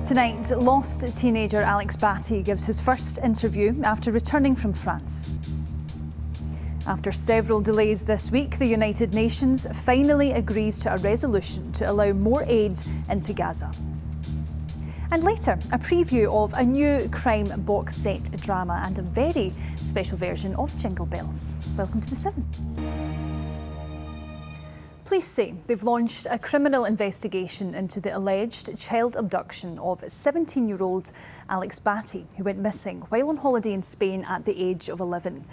Tonight, lost teenager Alex Batty gives his first interview after returning from France. After several delays this week, the United Nations finally agrees to a resolution to allow more aid into Gaza. And later, a preview of a new crime box set drama and a very special version of Jingle Bells. Welcome to The 7. Police say they've launched a criminal investigation into the alleged child abduction of 17-year-old Alex Batty, who went missing while on holiday in Spain at the age of 11.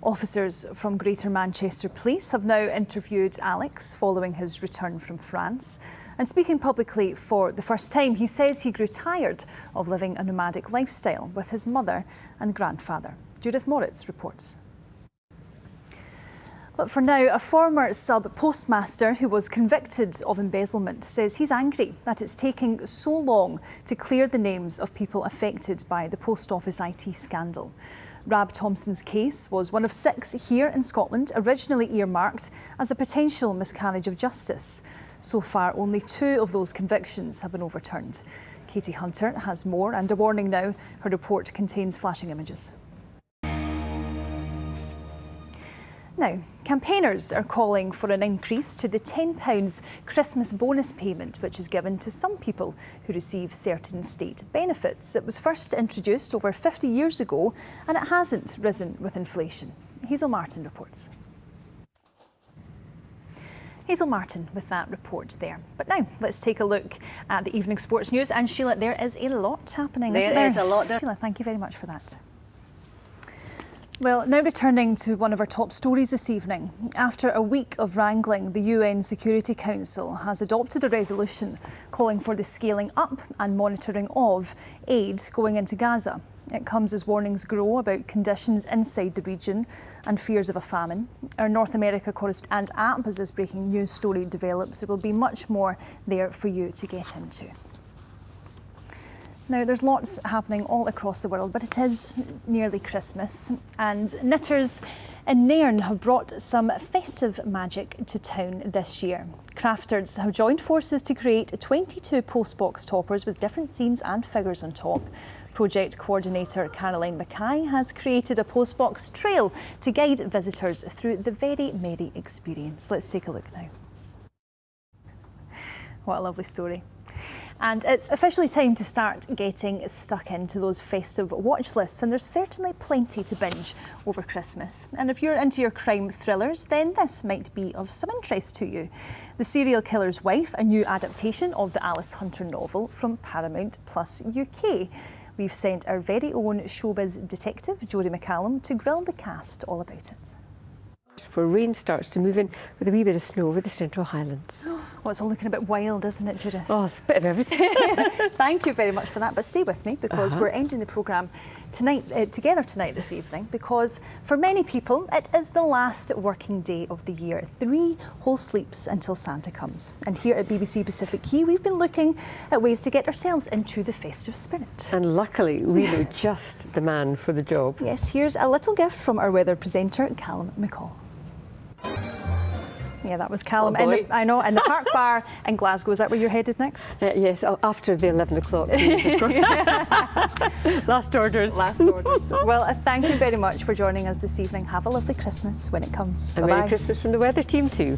Officers from Greater Manchester Police have now interviewed Alex following his return from France. And speaking publicly for the first time, he says he grew tired of living a nomadic lifestyle with his mother and grandfather. Judith Moritz reports. But for now, a former sub-postmaster who was convicted of embezzlement says he's angry that it's taking so long to clear the names of people affected by the Post Office IT scandal. Rab Thompson's case was one of 6 here in Scotland, originally earmarked as a potential miscarriage of justice. So far, only 2 of those convictions have been overturned. Katie Hunter has more, and a warning now, her report contains flashing images. Now, campaigners are calling for an increase to the £10 Christmas bonus payment, which is given to some people who receive certain state benefits. It was first introduced over 50 years ago, and it hasn't risen with inflation. Hazel Martin reports. Hazel Martin with that report there. But now, let's take a look at the evening sports news. And Sheila, there is a lot happening, isn't there? There is a lot. Sheila, thank you very much for that. Well, now returning to one of our top stories this evening. After a week of wrangling, the UN Security Council has adopted a resolution calling for the scaling up and monitoring of aid going into Gaza. It comes as warnings grow about conditions inside the region and fears of a famine. Our North America correspondent app, as this breaking news story develops, there will be much more there for you to get into. Now, there's lots happening all across the world, but it is nearly Christmas, and knitters in Nairn have brought some festive magic to town this year. Crafters have joined forces to create 22 postbox toppers with different scenes and figures on top. Project coordinator Caroline Mackay has created a postbox trail to guide visitors through the very merry experience. Let's take a look now. What a lovely story. And it's officially time to start getting stuck into those festive watch lists, and there's certainly plenty to binge over Christmas. And if you're into your crime thrillers, then this might be of some interest to you. The Serial Killer's Wife, a new adaptation of the Alice Hunter novel from Paramount Plus UK. We've sent our very own showbiz detective, Jodie McCallum, to grill the cast all about it. Before rain starts to move in with a wee bit of snow over the Central Highlands. Well, it's all looking a bit wild, isn't it, Judith? Oh, it's a bit of everything. Thank you very much for that, but stay with me because we're ending the programme together tonight this evening, because for many people it is the last working day of the year. 3 whole sleeps until Santa comes. And here at BBC Pacific Key, we've been looking at ways to get ourselves into the festive spirit. And luckily, we know just the man for the job. Yes, here's a little gift from our weather presenter, Callum McCall. Yeah, that was Callum. Oh, I know, in the Park Bar in Glasgow. Is that where you're headed next? Yes, after the 11 o'clock news, of course. Last orders. Last orders. Well, thank you very much for joining us this evening. Have a lovely Christmas when it comes. And Bye-bye. Merry Christmas from the weather team too.